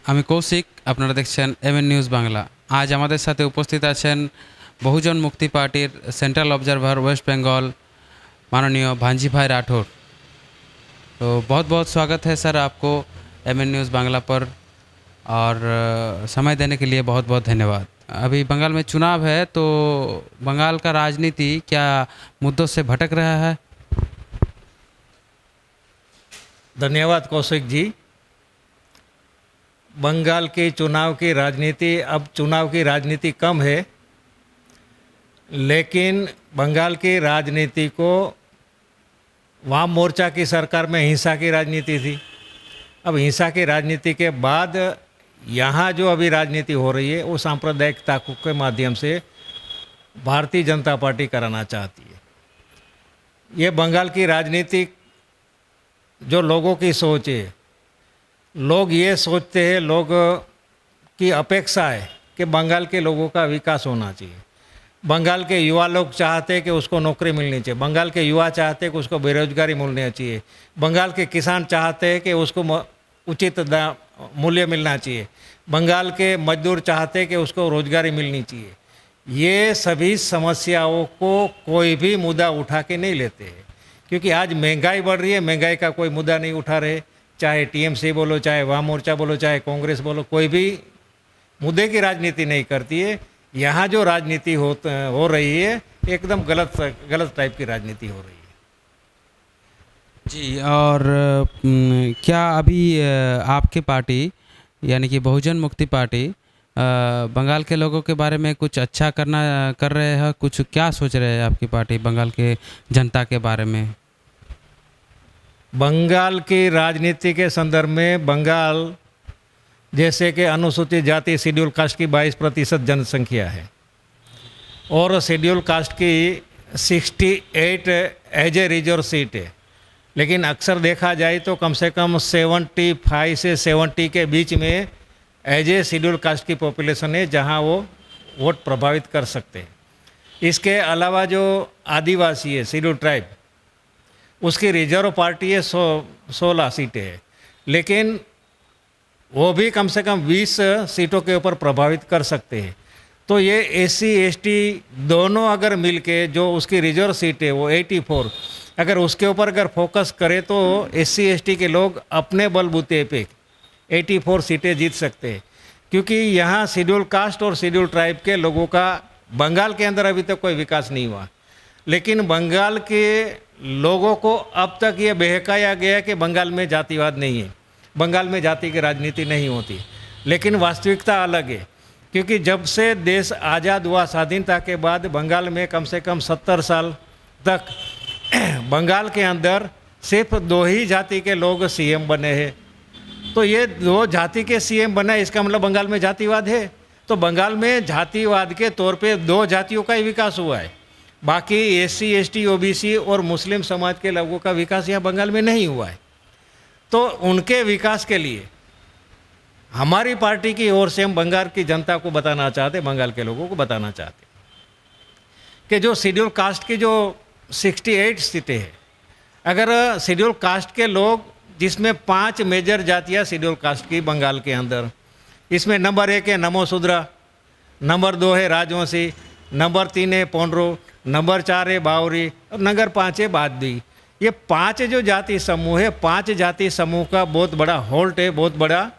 আমি কৌশিক, আপনারা দেখছেন এমএন নিউজ বাংলা। আজ আমাদের সাথে उपस्थित আছেন बहुजन मुक्ति पार्टीर सेंट्रल ऑब्जर्वर वेस्ट बंगाल माननीय भांजी भाई राठौर। तो बहुत बहुत स्वागत है सर आपको एमएन न्यूज़ बांग्ला पर, और समय देने के लिए बहुत बहुत धन्यवाद। अभी बंगाल में चुनाव है, तो बंगाल का राजनीति क्या मुद्दों से भटक रहा है? धन्यवाद कौशिक जी। बंगाल के चुनाव की राजनीति, अब चुनाव की राजनीति कम है, लेकिन बंगाल की राजनीति को वाम मोर्चा की सरकार में हिंसा की राजनीति थी। अब हिंसा की राजनीति के बाद यहाँ जो अभी राजनीति हो रही है वो सांप्रदायिक ताक़त के माध्यम से भारतीय जनता पार्टी कराना चाहती है। ये बंगाल की राजनीति जो लोगों की सोच है, लोग ये सोचते हैं, लोग की अपेक्षा है कि बंगाल के लोगों का विकास होना चाहिए। बंगाल के युवा लोग चाहते हैं कि उसको नौकरी मिलनी चाहिए। बंगाल के युवा चाहते हैं कि उसको बेरोजगारी मिलनी चाहिए। बंगाल के किसान चाहते हैं कि उसको उचित मूल्य मिलना चाहिए। बंगाल के मजदूर चाहते हैं कि उसको रोजगारी मिलनी चाहिए। ये सभी समस्याओं को कोई भी मुद्दा उठा के नहीं लेते हैं, क्योंकि आज महंगाई बढ़ रही है, महंगाई का कोई मुद्दा नहीं उठा रहे। चाहे टीएमसी बोलो, चाहे वाम मोर्चा बोलो, चाहे कांग्रेस बोलो, कोई भी मुद्दे की राजनीति नहीं करती है। यहाँ जो राजनीति हो रही है एकदम गलत टाइप की राजनीति हो रही है। जी, और क्या अभी आपकी पार्टी यानी कि बहुजन मुक्ति पार्टी बंगाल के लोगों के बारे में कुछ अच्छा कर रहे हैं? कुछ क्या सोच रहे हैं आपकी पार्टी बंगाल के जनता के बारे में? बंगाल की राजनीति के संदर्भ में बंगाल जैसे कि अनुसूचित जाति शेड्यूल कास्ट की 22% जनसंख्या है और शेड्यूल कास्ट की 68 एज ए रिजर्व सीट है, लेकिन अक्सर देखा जाए तो कम से कम 75 से 70 के बीच में एज ए शेड्यूल कास्ट की पॉपुलेशन है जहां वो वोट प्रभावित कर सकते हैं। इसके अलावा जो आदिवासी है, शेड्यूल ट्राइब, उसकी रिजर्व पार्टी है 16 सीटें है, लेकिन वो भी कम से कम 20 सीटों के ऊपर प्रभावित कर सकते हैं। तो ये एससी एसटी दोनों अगर मिलके जो उसकी रिजर्व सीट है वो 84, अगर उसके ऊपर अगर फोकस करें तो एससी एसटी के लोग अपने बलबूते पे 84 सीटें जीत सकते हैं, क्योंकि यहाँ शेड्यूल कास्ट और शेड्यूल ट्राइब के लोगों का बंगाल के अंदर अभी तक कोई विकास नहीं हुआ। लेकिन बंगाल के लोगों को अब तक ये बहकाया गया कि बंगाल में जातिवाद नहीं है, बंगाल में जाति की राजनीति नहीं होती। लेकिन वास्तविकता अलग है, क्योंकि जब से देश आज़ाद हुआ स्वाधीनता के बाद बंगाल में कम से कम 70 साल तक बंगाल के अंदर सिर्फ 2 ही जाति के लोग सीएम बने हैं। तो ये 2 जाति के सीएम बना, इसका मतलब बंगाल में जातिवाद है। तो बंगाल में जातिवाद के तौर पे 2 जातियों का ही विकास हुआ है, बाकी एससी एसटी ओबीसी और मुस्लिम समाज के लोगों का विकास यहाँ बंगाल में नहीं हुआ है। तो उनके विकास के लिए हमारी पार्टी की ओर से हम बंगाल की जनता को बताना चाहते, बंगाल के लोगों को बताना चाहते कि जो शेड्यूल कास्ट की जो 68 सीटें हैं, अगर शेड्यूल कास्ट के लोग, जिसमें 5 मेजर जातियाँ शेड्यूल कास्ट की बंगाल के अंदर, इसमें नंबर 1 है नमो शूद्रा, नंबर 2 है राजवंशी, नंबर 3 है पोंड्रो, नंबर 4 है बावरी और नंबर 5 है बाददी। ये 5 जो जाति समूह है, 5 जाति समूह का बहुत बड़ा होल्ट है, बहुत बड़ा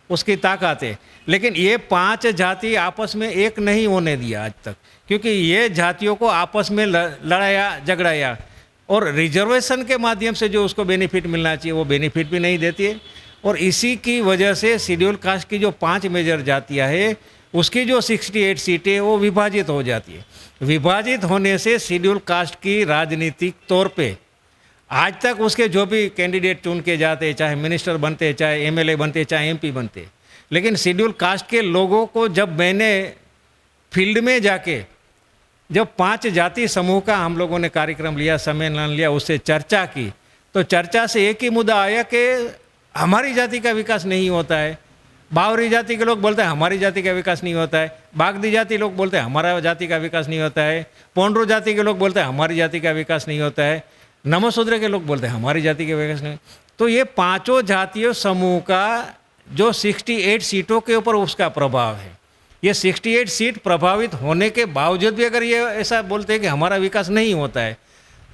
उसकी ताकत है। लेकिन ये 5 जाति आपस में एक नहीं होने दिया आज तक, क्योंकि ये जातियों को आपस में लड़ाया झगड़ाया, और रिजर्वेशन के माध्यम से जो उसको बेनिफिट मिलना चाहिए वो बेनिफिट भी नहीं देती है। और इसी की वजह से शेड्यूल कास्ट की जो 5 मेजर जातियाँ है, उसकी जो 68 सीटें वो विभाजित हो जाती है। विभाजित होने से शेड्यूल कास्ट की राजनीतिक तौर पे आज तक उसके जो भी कैंडिडेट चुन के जाते, चाहे मिनिस्टर बनते, चाहे एमएलए बनते, चाहे एमपी बनते, लेकिन शेड्यूल कास्ट के लोगों को जब मैंने फील्ड में जाके जब 5 जाति समूह का हम लोगों ने कार्यक्रम लिया, सम्मेलन लिया, उससे चर्चा की, तो चर्चा से एक ही मुद्दा आया कि हमारी जाति का विकास नहीं होता है। बावरी जाति के लोग बोलते हैं हमारी जाति का विकास नहीं होता है, बागदी जाति लोग बोलते हैं हमारा जाति का विकास नहीं होता है, पोंड्रो जाति के लोग बोलते हैं हमारी जाति का विकास नहीं होता है, नमो शूद्र के लोग बोलते हैं हमारी जाति का विकास नहीं। तो ये 5 जातीय समूह का जो 68 सीटों के ऊपर उसका प्रभाव है। ये 68 सीट प्रभावित होने के बावजूद भी अगर ये ऐसा बोलते हैं कि हमारा विकास नहीं होता है,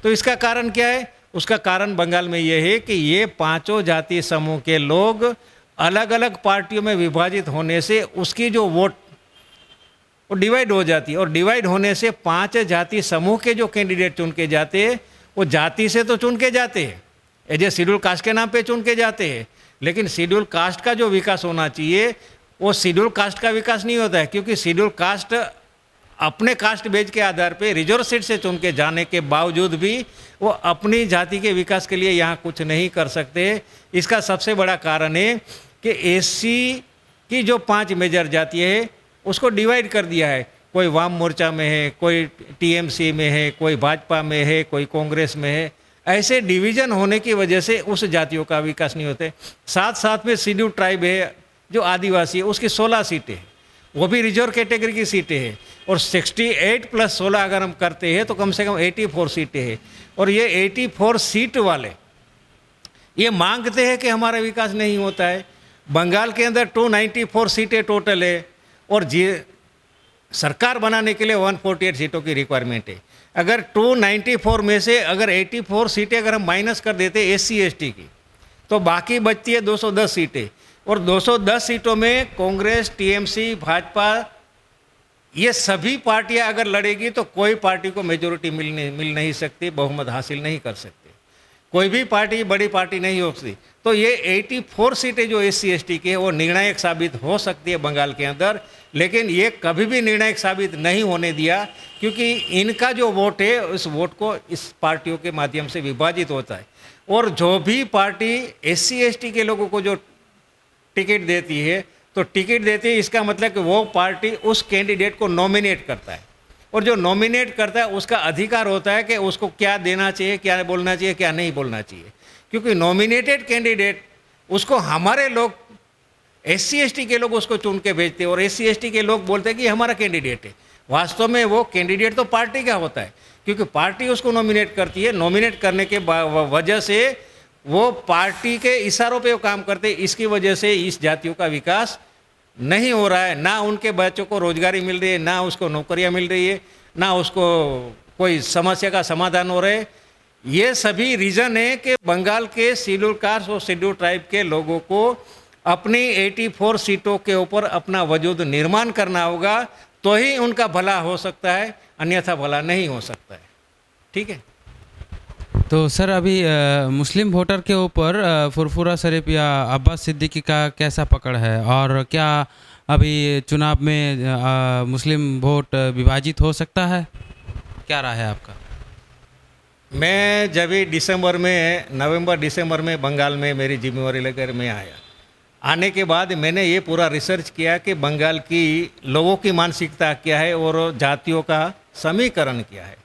तो इसका कारण क्या है? उसका कारण बंगाल में ये है कि ये पांचों जाति समूह के लोग अलग अलग पार्टियों में विभाजित होने से उसकी जो वोट वो डिवाइड हो जाती है, और डिवाइड होने से पांच जाति समूह के जो कैंडिडेट चुन के जाते हैं वो जाति से तो चुन के जाते हैं, एज ए शेड्यूल कास्ट के नाम पे चुन के जाते हैं, लेकिन शेड्यूल कास्ट का जो विकास होना चाहिए वो शेड्यूल कास्ट का विकास नहीं होता है, क्योंकि शेड्यूल कास्ट अपने कास्ट बेज के आधार पे रिजर्व सीट से चुन के जाने के बावजूद भी वो अपनी जाति के विकास के लिए यहाँ कुछ नहीं कर सकते। इसका सबसे बड़ा कारण है कि एससी की जो 5 मेजर जाति है उसको डिवाइड कर दिया है, कोई वाम मोर्चा में है, कोई टीएमसी में है, कोई भाजपा में है, कोई कांग्रेस में है। ऐसे डिवीजन होने की वजह से उस जातियों का विकास नहीं होते। साथ साथ में शेड्यूल ट्राइब है जो आदिवासी है, उसकी 16 सीटें हैं, वो भी रिजर्व कैटेगरी की सीटें हैं, और 68 + 16 अगर हम करते हैं तो कम से कम 84 सीटें हैं। और ये 84 सीट वाले ये मांगते हैं कि हमारा विकास नहीं होता है। बंगाल के अंदर 294 सीटें टोटल है, और सरकार बनाने के लिए 148 सीटों की रिक्वायरमेंट है। अगर 294 में से अगर 84 सीटें अगर हम माइनस कर देते SC ST की, तो बाकी बचती है 210 सीटें, और 210 सीटों में कांग्रेस, टीएमसी, भाजपा ये सभी पार्टियां अगर लड़ेगी तो कोई पार्टी को मेजोरिटी मिल नहीं सकती, बहुमत हासिल नहीं कर सकती, कोई भी पार्टी बड़ी पार्टी नहीं हो सकती। तो ये 84 सीटें जो SC ST की है वो निर्णायक साबित हो सकती है बंगाल के अंदर, लेकिन ये कभी भी निर्णायक साबित नहीं होने दिया, क्योंकि इनका जो वोट है उस वोट को इस पार्टियों के माध्यम से विभाजित होता है। और जो भी पार्टी SC ST के लोगों को जो टिकट देती है तो टिकट देती है, इसका मतलब कि वो पार्टी उस कैंडिडेट को नॉमिनेट करता है, और जो नॉमिनेट करता है उसका अधिकार होता है कि उसको क्या देना चाहिए, क्या बोलना चाहिए, क्या नहीं बोलना चाहिए, क्योंकि नॉमिनेटेड कैंडिडेट उसको हमारे लोग SC ST के लोग उसको चुन के भेजते हैं, और SC ST के लोग बोलते हैं कि हमारा कैंडिडेट है। वास्तव में वो कैंडिडेट तो पार्टी का होता है, क्योंकि पार्टी उसको नॉमिनेट करती है। नॉमिनेट करने के वजह से वो पार्टी के इशारों पे वो काम करते हैं। इसकी वजह से इस जातियों का विकास नहीं हो रहा है, ना उनके बच्चों को रोजगारी मिल रही है, ना उसको नौकरियां मिल रही है, ना उसको कोई समस्या का समाधान हो रहा है। ये सभी रीज़न है कि बंगाल के शेड्यूल कास्ट और शेड्यूल ट्राइब के लोगों को अपनी 84 सीटों के ऊपर अपना वजूद निर्माण करना होगा, तो ही उनका भला हो सकता है, अन्यथा भला नहीं हो सकता है। ठीक है। तो सर अभी मुस्लिम वोटर के ऊपर फुरफुरा शरीफ या अब्बास सिद्दीकी का कैसा पकड़ है, और क्या अभी चुनाव में मुस्लिम वोट विभाजित हो सकता है? क्या राय है आपका? मैं जब ही नवंबर दिसंबर में बंगाल में मेरी जिम्मेवारी लेकर मैं आने के बाद मैंने ये पूरा रिसर्च किया कि बंगाल की लोगों की मानसिकता क्या है और जातियों का समीकरण क्या है।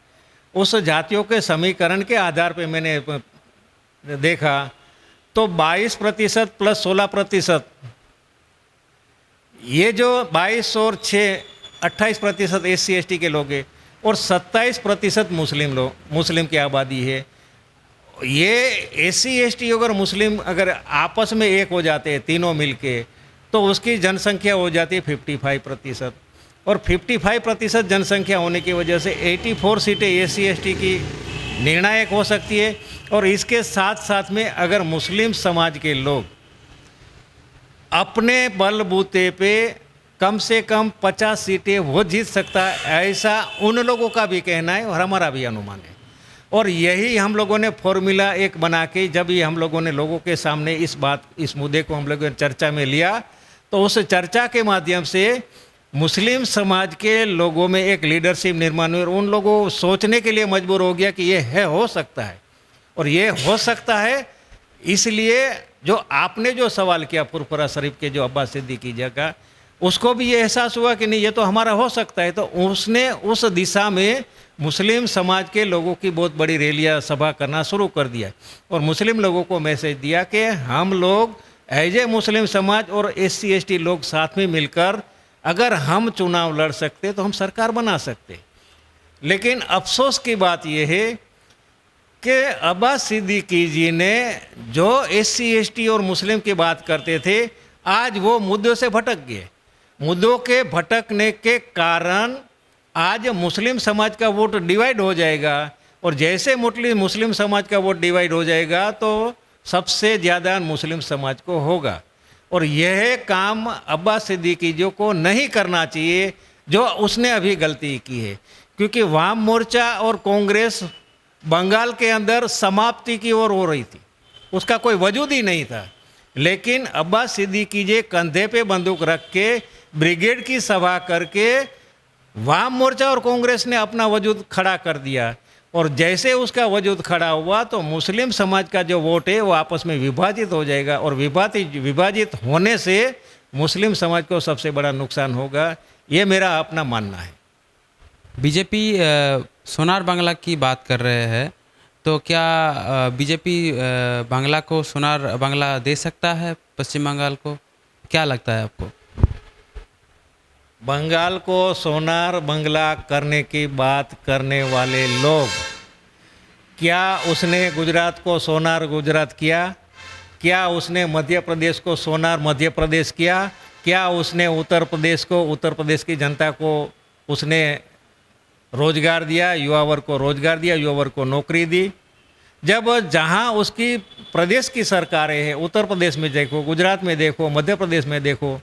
उस जातियों के समीकरण के आधार पे मैंने देखा तो 22% + 16%, ये जो 22 और 6 28% SC ST के लोग हैं, और 27% मुस्लिम की आबादी है। ये SC ST अगर मुस्लिम अगर आपस में एक हो जाते हैं तीनों मिलके, तो उसकी जनसंख्या हो जाती है 55%, और 55% जनसंख्या होने की वजह से 84 सीटें SC ST की निर्णायक हो सकती है। और इसके साथ साथ में अगर मुस्लिम समाज के लोग अपने बलबूते पे कम से कम 50 सीटें वो जीत सकता है, ऐसा उन लोगों का भी कहना है और हमारा भी अनुमान है। और यही हम लोगों ने फॉर्मूला एक बना के जब ये हम लोगों ने लोगों के सामने इस मुद्दे को हम लोगों ने चर्चा में लिया, तो उस चर्चा के माध्यम से मुस्लिम समाज के लोगों में एक लीडरशिप निर्माण हुई, और उन लोगों को सोचने के लिए मजबूर हो गया कि ये हो सकता है, और ये हो सकता है। इसलिए जो आपने जो सवाल किया फुरफुरा शरीफ के जो अब्बास सिद्दीकी जगह, उसको भी ये एहसास हुआ कि नहीं ये तो हमारा हो सकता है, तो उसने उस दिशा में मुस्लिम समाज के लोगों की बहुत बड़ी रैलियाँ सभा करना शुरू कर दिया, और मुस्लिम लोगों को मैसेज दिया कि हम लोग एज ए मुस्लिम समाज और SC ST लोग साथ में मिलकर अगर हम चुनाव लड़ सकते तो हम सरकार बना सकते। लेकिन अफसोस की बात यह है कि अब्बास सिद्दीकी जी ने जो SC ST और मुस्लिम की बात करते थे आज वो मुद्दों से भटक गए। मुद्दों के भटकने के कारण आज मुस्लिम समाज का वोट डिवाइड हो जाएगा, और जैसे मुस्लिम समाज का वोट डिवाइड हो जाएगा तो सबसे ज़्यादा मुस्लिम समाज को होगा। और यह काम अब्बास सिद्दीकी जो को नहीं करना चाहिए, जो उसने अभी गलती की है, क्योंकि वाम मोर्चा और कांग्रेस बंगाल के अंदर समाप्ति की ओर हो रही थी, उसका कोई वजूद ही नहीं था। लेकिन अब्बास सिद्दीकी जी कंधे पे बंदूक रख के ब्रिगेड की सभा करके वाम मोर्चा और कांग्रेस ने अपना वजूद खड़ा कर दिया, और जैसे उसका वजूद खड़ा हुआ तो मुस्लिम समाज का जो वोट है वो आपस में विभाजित हो जाएगा, और विभाजित होने से मुस्लिम समाज को सबसे बड़ा नुकसान होगा। ये मेरा अपना मानना है। बीजेपी सोनार बांग्ला की बात कर रहे हैं, तो क्या बीजेपी बांग्ला को सोनार बांग्ला दे सकता है पश्चिम बंगाल को? क्या लगता है आपको? बंगाल को सोनार बांग्ला करने की बात करने वाले लोग, क्या उसने गुजरात को सोनार गुजरात किया? क्या उसने मध्य प्रदेश को सोनार मध्य प्रदेश किया? क्या उसने उत्तर प्रदेश को, उत्तर प्रदेश की जनता को उसने रोजगार दिया, युवा वर्ग को रोजगार दिया, युवा वर्ग को नौकरी दी? जब जहां उसकी प्रदेश की सरकारें हैं, उत्तर प्रदेश में देखो, गुजरात में देखो, मध्य प्रदेश में देखो,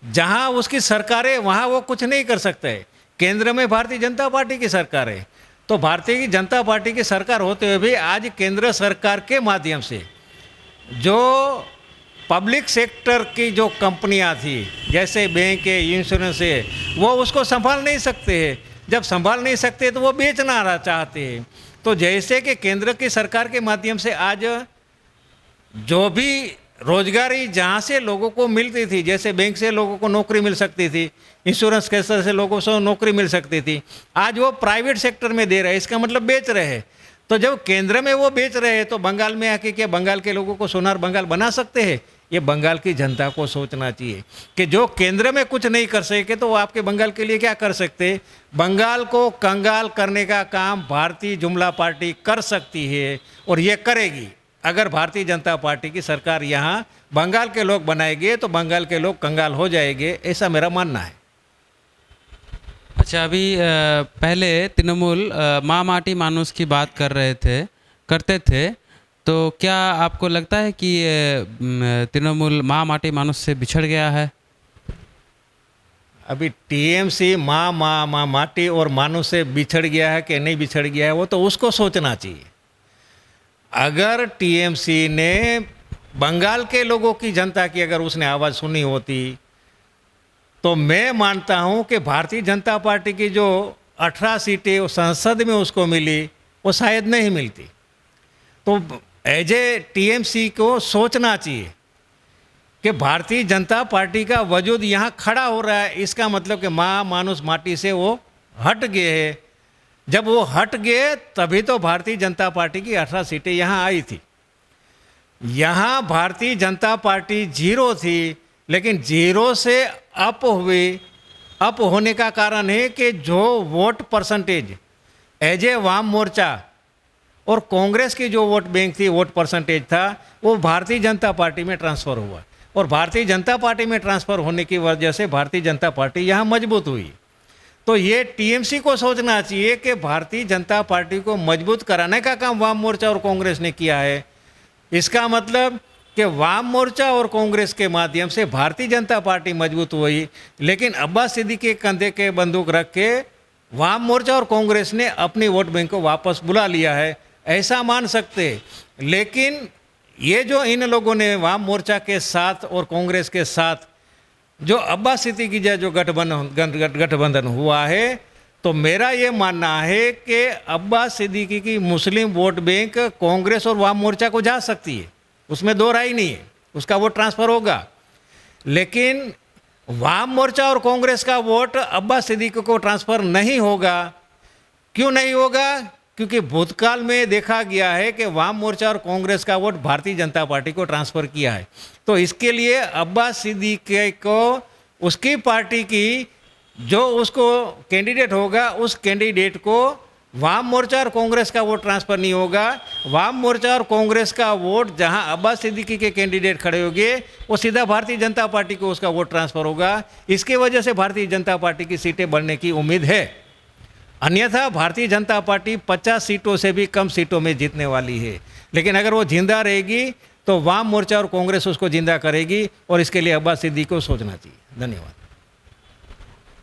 जहां उसकी सरकारें वहां वो कुछ नहीं कर सकते। केंद्र में भारतीय जनता पार्टी की सरकार है, तो भारतीय जनता पार्टी की सरकार होते हुए भी आज केंद्र सरकार के माध्यम से जो पब्लिक सेक्टर की जो कंपनियां थी, जैसे बैंक है, इंश्योरेंस है, वो उसको संभाल नहीं सकते हैं। जब संभाल नहीं सकते तो वो बेचना चाहते हैं। तो जैसे कि केंद्र की सरकार के माध्यम से आज जो भी रोजगारी जहाँ से लोगों को मिलती थी, जैसे बैंक से लोगों को नौकरी मिल सकती थी, इंश्योरेंस कैसे से लोगों को नौकरी मिल सकती थी, आज वो प्राइवेट सेक्टर में दे रहे हैं। इसका मतलब बेच रहे हैं। तो जब केंद्र में वो बेच रहे हैं तो बंगाल में आके क्या बंगाल के लोगों को सोनार बंगाल बना सकते हैं? ये बंगाल की जनता को सोचना चाहिए कि जो केंद्र में कुछ नहीं कर सके तो वो आपके बंगाल के लिए क्या कर सकते? बंगाल को कंगाल करने का काम भारतीय जुमला पार्टी कर सकती है, और ये करेगी। अगर भारतीय जनता पार्टी की सरकार यहाँ बंगाल के लोग बनाएंगे तो बंगाल के लोग कंगाल हो जाएंगे, ऐसा मेरा मानना है। अच्छा, अभी पहले तृणमूल माँ माटी मानुस की बात करते थे, तो क्या आपको लगता है कि तृणमूल माँ माटी मानुस से बिछड़ गया है? अभी टीएमसी माँ माटी और मानुस से बिछड़ गया है कि नहीं बिछड़ गया है, वो तो उसको सोचना चाहिए। अगर टीएमसी ने बंगाल के लोगों की जनता की अगर उसने आवाज़ सुनी होती तो मैं मानता हूं कि भारतीय जनता पार्टी की जो 18 सीटें संसद में उसको मिली वो शायद नहीं मिलती। तो एज ए टीएमसी को सोचना चाहिए कि भारतीय जनता पार्टी का वजूद यहाँ खड़ा हो रहा है, इसका मतलब कि माँ मानुस माटी से वो हट गए हैं। जब वो हट गए तभी तो भारतीय जनता पार्टी की 18 सीटें यहाँ आई थी। यहाँ भारतीय जनता पार्टी जीरो थी, लेकिन जीरो से अप हुई। अप होने का कारण है कि जो वोट परसेंटेज एज ए वाम मोर्चा और कांग्रेस की जो वोट बैंक थी, वोट परसेंटेज था, वो भारतीय जनता पार्टी में ट्रांसफ़र हुआ, और भारतीय जनता पार्टी में ट्रांसफ़र होने की वजह से भारतीय जनता पार्टी यहाँ मजबूत हुई। तो ये टीएमसी को सोचना चाहिए कि भारतीय जनता पार्टी को मजबूत कराने का काम वाम मोर्चा और कांग्रेस ने किया है। इसका मतलब कि वाम मोर्चा और कांग्रेस के माध्यम से भारतीय जनता पार्टी मजबूत हुई, लेकिन अब्बास सिद्दीकी के कंधे के बंदूक रख के वाम मोर्चा और कांग्रेस ने अपनी वोट बैंक को वापस बुला लिया है, ऐसा मान सकते। लेकिन ये जो इन लोगों ने वाम मोर्चा के साथ और कांग्रेस के साथ जो अब्बास सिद्दीकी जो गठबंधन हुआ है, तो मेरा ये मानना है कि अब्बास सिद्दीकी की मुस्लिम वोट बैंक कांग्रेस और वाम मोर्चा को जा सकती है, उसमें दो राय नहीं है, उसका वोट ट्रांसफ़र होगा। लेकिन वाम मोर्चा और कांग्रेस का वोट अब्बास सिद्दीकी को ट्रांसफ़र नहीं होगा। क्यों नहीं होगा? क्योंकि भूतकाल में देखा गया है कि वाम मोर्चा और कांग्रेस का वोट भारतीय जनता पार्टी को ट्रांसफ़र किया है। तो इसके लिए अब्बास सिद्दीकी को उसकी पार्टी की जो उसको कैंडिडेट होगा, उस कैंडिडेट को वाम मोर्चा और कांग्रेस का वोट ट्रांसफ़र नहीं होगा। वाम मोर्चा और कांग्रेस का वोट जहां अब्बास सिद्दीकी के कैंडिडेट खड़े होंगे वो सीधा भारतीय जनता पार्टी को उसका वोट ट्रांसफ़र होगा। इसके वजह से भारतीय जनता पार्टी की सीटें बढ़ने की उम्मीद है। अन्यथा भारतीय जनता पार्टी 50 सीटों से भी कम सीटों में जीतने वाली है। लेकिन अगर वो जिंदा रहेगी तो वाम मोर्चा और कांग्रेस उसको जिंदा करेगी और इसके लिए अब्बास सिद्दीकी को सोचना चाहिए। धन्यवाद।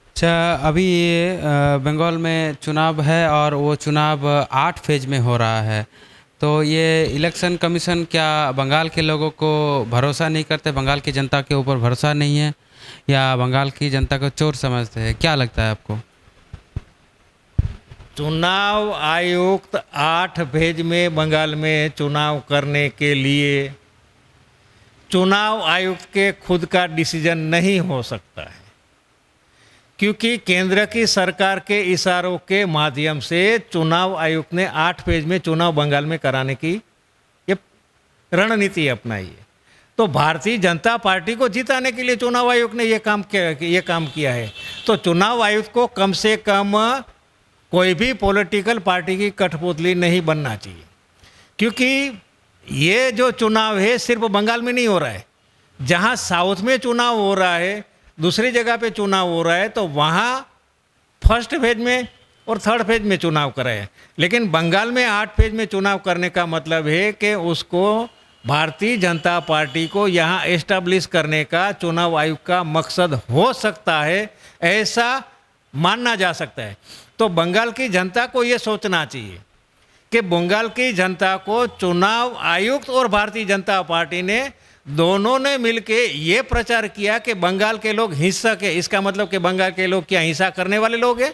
अच्छा, अभी ये बंगाल में चुनाव है और वो चुनाव 8 फेज में हो रहा है, तो ये इलेक्शन कमीशन क्या बंगाल के लोगों को भरोसा नहीं करते, बंगाल की जनता के ऊपर भरोसा नहीं है, या बंगाल की जनता को चोर समझते हैं? क्या लगता है आपको? चुनाव आयुक्त 8 फेज में बंगाल में चुनाव करने के लिए चुनाव आयुक्त के खुद का डिसीजन नहीं हो सकता है, क्योंकि केंद्र की सरकार के इशारों के माध्यम से चुनाव आयुक्त ने 8 फेज में चुनाव बंगाल में कराने की ये रणनीति अपनाई है। तो भारतीय जनता पार्टी को जिताने के लिए चुनाव आयोग ने ये काम किया है। तो चुनाव आयुक्त को कम से कम कोई भी पॉलिटिकल पार्टी की कठपुतली नहीं बनना चाहिए, क्योंकि ये जो चुनाव है सिर्फ बंगाल में नहीं हो रहा है। जहाँ साउथ में चुनाव हो रहा है, दूसरी जगह पे चुनाव हो रहा है, तो वहाँ फर्स्ट फेज में और थर्ड फेज में चुनाव कराए। लेकिन बंगाल में 8 फेज में चुनाव करने का मतलब है कि उसको भारतीय जनता पार्टी को यहाँ एस्टैब्लिश करने का चुनाव आयोग का मकसद हो सकता है, ऐसा मानना जा सकता है। तो बंगाल की जनता को ये सोचना चाहिए कि बंगाल की जनता को चुनाव आयुक्त और भारतीय जनता पार्टी ने दोनों ने मिलके ये प्रचार किया कि बंगाल के लोग हिंसक है। इसका मतलब कि बंगाल के लोग क्या हिंसा करने वाले लोग हैं?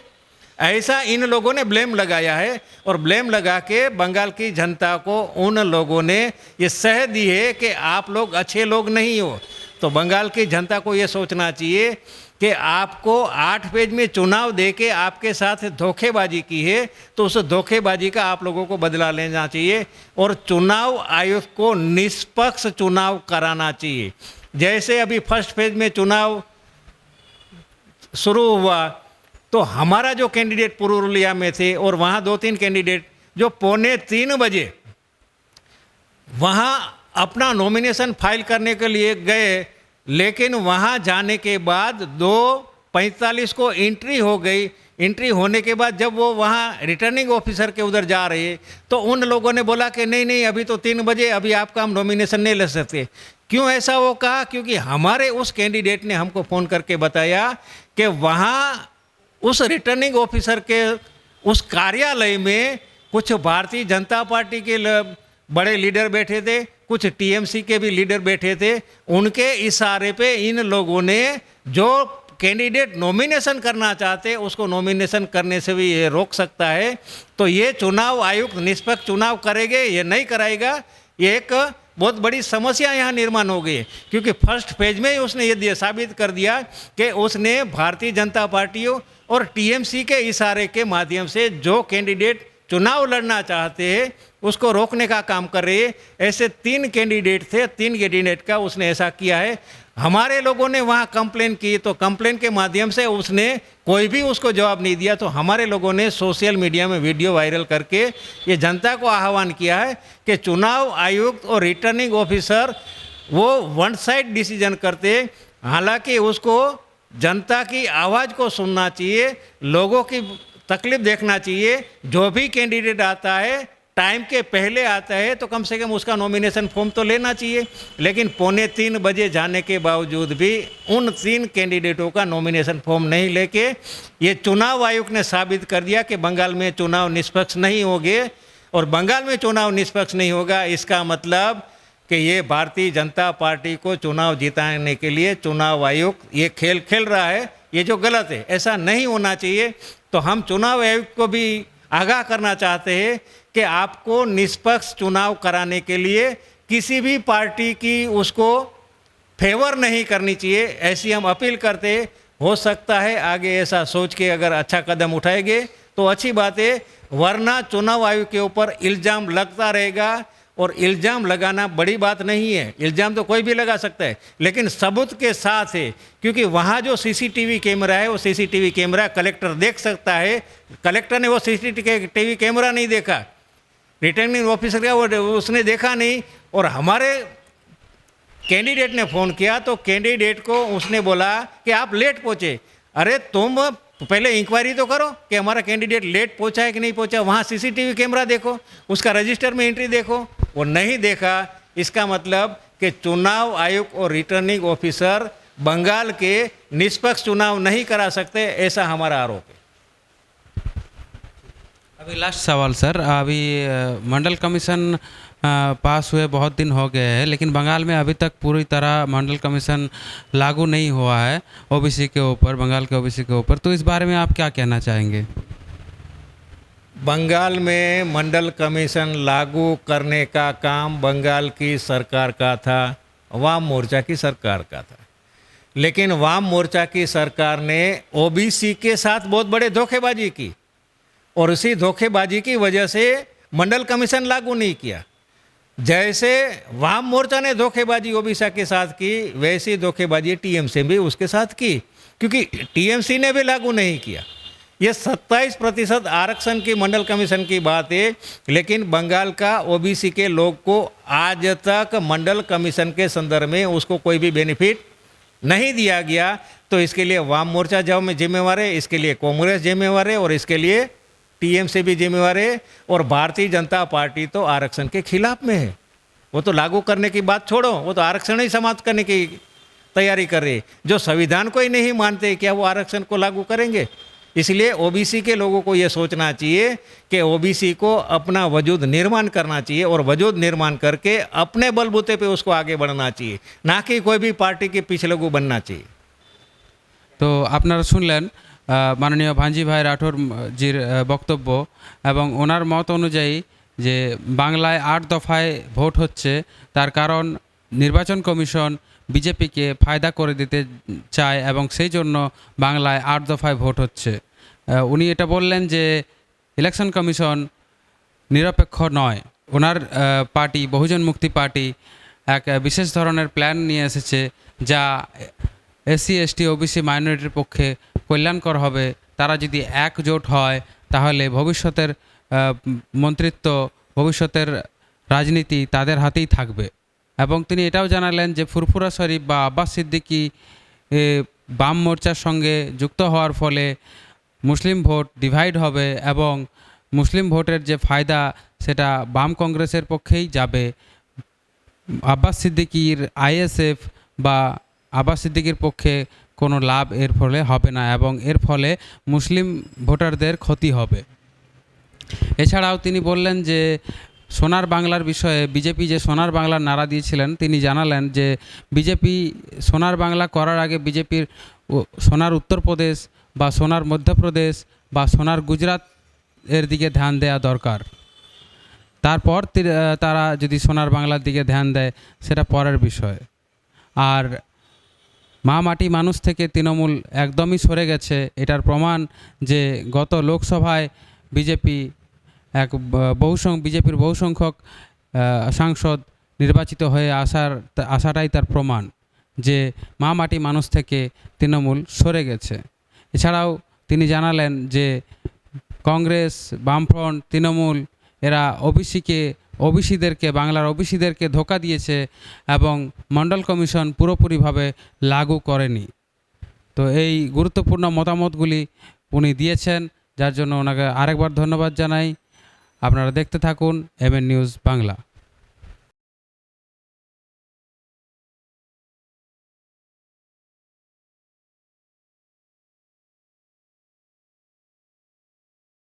ऐसा इन लोगों ने ब्लेम लगाया है, और ब्लेम लगा के बंगाल की जनता को उन लोगों ने ये सह दी है कि आप लोग अच्छे लोग नहीं हो। तो बंगाल की जनता को ये सोचना चाहिए कि आपको 8 फेज में चुनाव दे के आपके साथ धोखेबाजी की है, तो उस धोखेबाजी का आप लोगों को बदला लेना चाहिए और चुनाव आयोग को निष्पक्ष चुनाव कराना चाहिए। जैसे अभी फर्स्ट फेज में चुनाव शुरू हुआ तो हमारा जो कैंडिडेट पुरुलिया में थे और वहाँ 2-3 कैंडिडेट जो 2:45 बजे वहाँ अपना नॉमिनेशन फाइल करने के लिए गए, लेकिन वहाँ जाने के बाद 2:45 को एंट्री हो गई। एंट्री होने के बाद जब वो वहाँ रिटर्निंग ऑफिसर के उधर जा रहे तो उन लोगों ने बोला कि नहीं नहीं, अभी तो 3 बजे, अभी आपका हम नॉमिनेशन नहीं ले सकते। क्यों ऐसा वो कहा? क्योंकि हमारे उस कैंडिडेट ने हमको फ़ोन करके बताया कि वहाँ उस रिटर्निंग ऑफिसर के उस कार्यालय में कुछ भारतीय जनता पार्टी के बड़े लीडर बैठे थे, कुछ टीएमसी के भी लीडर बैठे थे। उनके इशारे पे इन लोगों ने जो कैंडिडेट नॉमिनेशन करना चाहते उसको नॉमिनेशन करने से भी ये रोक सकता है। तो ये चुनाव आयुक्त निष्पक्ष चुनाव करेंगे, ये नहीं कराएगा, ये एक बहुत बड़ी समस्या यहाँ निर्माण हो गई है। क्योंकि फर्स्ट फेज में ही उसने ये साबित कर दिया कि उसने भारतीय जनता पार्टी और टीएमसी के इशारे के माध्यम से जो कैंडिडेट चुनाव लड़ना चाहते हैं उसको रोकने का काम कर रही है। ऐसे 3 कैंडिडेट थे, 3 कैंडिडेट का उसने ऐसा किया है। हमारे लोगों ने वहाँ कंप्लेन की तो कंप्लेन के माध्यम से उसने कोई भी उसको जवाब नहीं दिया। तो हमारे लोगों ने सोशल मीडिया में वीडियो वायरल करके ये जनता को आह्वान किया है कि चुनाव आयुक्त और रिटर्निंग ऑफिसर वो वन साइड डिसीजन करते, हालांकि उसको जनता की आवाज़ को सुनना चाहिए, लोगों की तकलीफ देखना चाहिए। जो भी कैंडिडेट आता है टाइम के पहले आता है तो कम से कम उसका नॉमिनेशन फॉर्म तो लेना चाहिए। लेकिन 2:45 बजे जाने के बावजूद भी उन 3 कैंडिडेटों का नॉमिनेशन फॉर्म नहीं लेके ये चुनाव आयोग ने साबित कर दिया कि बंगाल में चुनाव निष्पक्ष नहीं होंगे। और बंगाल में चुनाव निष्पक्ष नहीं होगा, इसका मतलब कि ये भारतीय जनता पार्टी को चुनाव जिताने के लिए चुनाव आयोग ये खेल खेल रहा है, ये जो गलत है, ऐसा नहीं होना चाहिए। तो हम चुनाव आयोग को भी आगाह करना चाहते हैं कि आपको निष्पक्ष चुनाव कराने के लिए किसी भी पार्टी की उसको फेवर नहीं करनी चाहिए, ऐसी हम अपील करते हैं। हो सकता है आगे ऐसा सोच के अगर अच्छा कदम उठाएंगे तो अच्छी बात है, वरना चुनाव आयोग के ऊपर इल्ज़ाम लगता रहेगा और इल्ज़ाम लगाना बड़ी बात नहीं है। इल्ज़ाम तो कोई भी लगा सकता है, लेकिन सबूत के साथ है, क्योंकि वहाँ जो सीसीटीवी कैमरा है वो सीसीटीवी कैमरा कलेक्टर देख सकता है। कलेक्टर ने वो सीसीटीवी कैमरा नहीं देखा, रिटर्निंग ऑफिसर का वो उसने देखा नहीं, और हमारे कैंडिडेट ने फ़ोन किया तो कैंडिडेट को उसने बोला कि आप लेट पहुँचे। अरे तुम पहले इंक्वायरी तो करो कि हमारा कैंडिडेट लेट पहुंचा है कि नहीं पहुंचा, वहाँ सीसीटीवी कैमरा देखो, उसका रजिस्टर में एंट्री देखो। वो नहीं देखा, इसका मतलब कि चुनाव आयोग और रिटर्निंग ऑफिसर बंगाल के निष्पक्ष चुनाव नहीं करा सकते, ऐसा हमारा आरोप है। अभी लास्ट सवाल सर, अभी मंडल कमीशन पास हुए बहुत दिन हो गए हैं, लेकिन बंगाल में अभी तक पूरी तरह मंडल कमीशन लागू नहीं हुआ है ओबीसी के ऊपर, बंगाल के ओबीसी के ऊपर। तो इस बारे में आप क्या कहना चाहेंगे? बंगाल में मंडल कमीशन लागू करने का काम बंगाल की सरकार का था, वाम मोर्चा की सरकार का था, लेकिन वाम मोर्चा की सरकार ने ओबीसी के साथ बहुत बड़े धोखेबाजी की, और उसी धोखेबाजी की वजह से मंडल कमीशन लागू नहीं किया। जैसे वाम मोर्चा ने धोखेबाजी ओबीसी के साथ की, वैसी धोखेबाजी टीएमसी भी उसके साथ की, क्योंकि टीएमसी ने भी लागू नहीं किया। ये 27% आरक्षण की मंडल कमीशन की बात है, लेकिन बंगाल का ओबीसी के लोग को आज तक मंडल कमीशन के संदर्भ में उसको कोई भी बेनिफिट नहीं दिया गया। तो इसके लिए वाम मोर्चा जिम्मेवार है, इसके लिए कांग्रेस जिम्मेवार है, और इसके लिए टीएमसी भी जिम्मेवार है, और भारतीय जनता पार्टी तो आरक्षण के खिलाफ में है। वो तो लागू करने की बात छोड़ो, वो तो आरक्षण ही समाप्त करने की तैयारी कर रही है। जो संविधान को ही नहीं मानते, क्या वो आरक्षण को लागू करेंगे? इसलिए ओबीसी के लोगों को ये सोचना चाहिए कि ओबीसी को अपना वजूद निर्माण करना चाहिए, और वजूद निर्माण करके अपने बलबूते पे उसको आगे बढ़ना चाहिए, ना कि कोई भी पार्टी के पिछलगू बनना चाहिए। তো আপনারা শুনলেন মাননীয় ভাঞ্জি ভাই রাঠোর জির বক্তব্য, এবং ওনার মত অনুযায়ী যে বাংলায় 8 দফায় ভোট হচ্ছে, তার কারণ নির্বাচন কমিশন বিজেপিকে ফায়দা করে দিতে চায়, এবং সেই জন্য বাংলায় 8 দফায় ভোট হচ্ছে। উনি এটা বললেন যে ইলেকশন কমিশন নিরপেক্ষ নয়। ওনার পার্টি বহুজন মুক্তি পার্টি এক বিশেষ ধরনের প্ল্যান নিয়ে এসেছে, যা এসসি এসটি ওবিসি মাইনরিটির পক্ষে কল্যাণকর হবে। তারা যদি একজোট হয় তাহলে ভবিষ্যতের মন্ত্রিত্ব, ভবিষ্যতের রাজনীতি তাদের হাতেই থাকবে। এবং তিনি এটাও জানালেন যে ফুরফুরা শরীফ বা আব্বাস সিদ্দিকী বাম মোর্চার সঙ্গে যুক্ত হওয়ার ফলে মুসলিম ভোট ডিভাইড হবে, এবং মুসলিম ভোটের যে ফায়দা সেটা বাম কংগ্রেসের পক্ষেই যাবে। আব্বাস সিদ্দিকীর আইএসএফ বা আব্বাস সিদ্দিকীর পক্ষে কোনো লাভ এর ফলে হবে না, এবং এর ফলে মুসলিম ভোটারদের ক্ষতি হবে। এছাড়াও তিনি বললেন যে সোনার বাংলার বিষয়ে বিজেপি যে সোনার বাংলার নারা দিয়েছিলেন, তিনি জানালেন যে বিজেপি সোনার বাংলা করার আগে বিজেপির সোনার উত্তরপ্রদেশ বা সোনার মধ্যপ্রদেশ বা সোনার গুজরাট এর দিকে ধ্যান দেওয়া দরকার। তারপর তারা যদি সোনার বাংলার দিকে ধ্যান দেয় সেটা পরের বিষয়। আর মা মাটি মানুষ থেকে তৃণমূল একদমই সরে গেছে, এটার প্রমাণ যে গত লোকসভায় বিজেপি বিজেপির বহু সংখ্যক সাংসদ নির্বাচিত হয়ে আসাটাই তার প্রমাণ যে মা মাটি মানুষ থেকে তৃণমূল সরে গেছে। এছাড়াও তিনি জানালেন যে কংগ্রেস, বামফ্রন্ট, তৃণমূল এরা ওবিসিদেরকে বাংলার ওবিসিদেরকে ধোঁকা দিয়েছে, এবং মণ্ডল কমিশন পুরোপুরিভাবে লাগু করেনি। তো এই গুরুত্বপূর্ণ মতামতগুলি উনি দিয়েছেন, যার জন্য ওনাকে আরেকবার ধন্যবাদ জানাই। আপনারা দেখতে থাকুন এমএন নিউজ বাংলা।